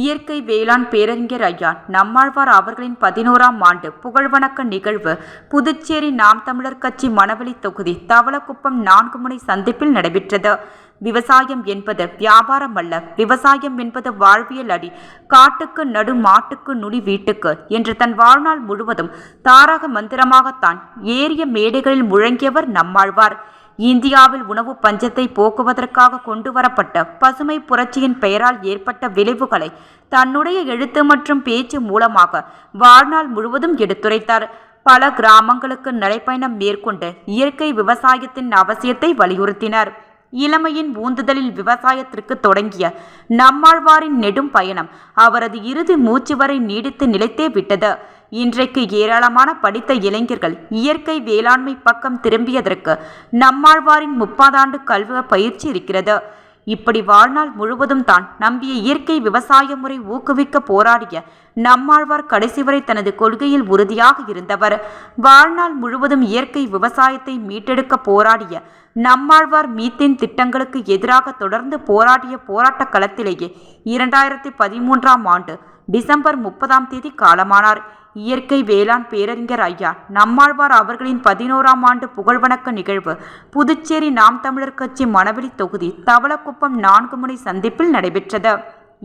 இயற்கை வேளாண் பேரறிஞர் ஐயா நம்மாழ்வார் அவர்களின் 11ஆம் ஆண்டு புகழ்வணக்க நிகழ்வு புதுச்சேரி நாம் தமிழர் கட்சி மணவெளி தொகுதி தவளக்குப்பம் 4 முனை சந்திப்பில் நடைபெற்றது. விவசாயம் என்பது வியாபாரம் அல்ல, விவசாயம் என்பது வாழ்வியல் அடி. காட்டுக்கு நடு மாட்டுக்கு நுனி வீட்டுக்கு என்று தன் வாழ்நாள் முழுவதும் தாரக மந்திரமாகத்தான் ஏரிய மேடைகளில் முழங்கியவர் நம்மாழ்வார். இந்தியாவில் உணவு பஞ்சத்தை போக்குவதற்காக கொண்டுவரப்பட்ட பசுமை புரட்சியின் பெயரால் ஏற்பட்ட விளைவுகளை தன்னுடைய எழுத்து மற்றும் பேச்சு மூலமாக வாழ்நாள் முழுவதும் எடுத்துரைத்தார். பல கிராமங்களுக்கு நடைப்பயணம் மேற்கொண்டு இயற்கை விவசாயத்தின் அவசியத்தை வலியுறுத்தினார். இளமையின் ஊந்துதலில் விவசாயத்திற்கு தொடங்கிய நம்மாழ்வாரின் நெடும் பயணம் அவரது இறுதி மூச்சு வரை நீடித்து நிலைத்தே விட்டது. இன்றைக்கு ஏராளமான படித்த இளைஞர்கள் இயற்கை வேளாண்மை பக்கம் திரும்பியதற்கு நம்மாழ்வாரின் 30 ஆண்டு கல்வி பயிற்சி இருக்கிறது. இப்படி வாழ்நாள் முழுவதும் தான் நம்பிய இயற்கை விவசாய முறை ஊக்குவிக்க போராடிய நம்மாழ்வார் கடைசி வரை தனது கொள்கையில் உறுதியாக இருந்தவர். வாழ்நாள் முழுவதும் இயற்கை விவசாயத்தை மீட்டெடுக்க போராடிய நம்மாழ்வார் மீத்தேன் திட்டங்களுக்கு எதிராக தொடர்ந்து போராடிய போராட்ட களத்திலேயே 2013ஆம் ஆண்டு டிசம்பர் 30ஆம் தேதி காலமானார். இயற்கை வேளாண் பேரறிஞர் ஐயா நம்மாழ்வார் அவர்களின் 11ஆம் ஆண்டு புகழ்வணக்க நிகழ்வு புதுச்சேரி நாம் தமிழர் கட்சி மணவெளி தொகுதி தவளக்குப்பம் 4 முனை சந்திப்பில் நடைபெற்றது.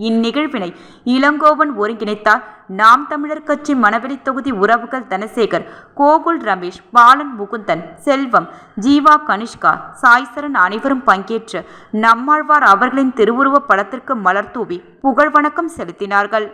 இந்நிகழ்வினை இளங்கோவன் ஒருங்கிணைத்தார். நாம் தமிழர் கட்சி மணவெளி தொகுதி உறவுகள் தனசேகர், கோகுல் ரமேஷ், பாலன் முகுந்தன், செல்வம், ஜீவா கனிஷ்கா, சாய்சரன் அனைவரும் பங்கேற்று நம்மாழ்வார் அவர்களின் திருவுருவ படத்திற்கு மலர் தூவி புகழ்வணக்கம் செலுத்தினார்கள்.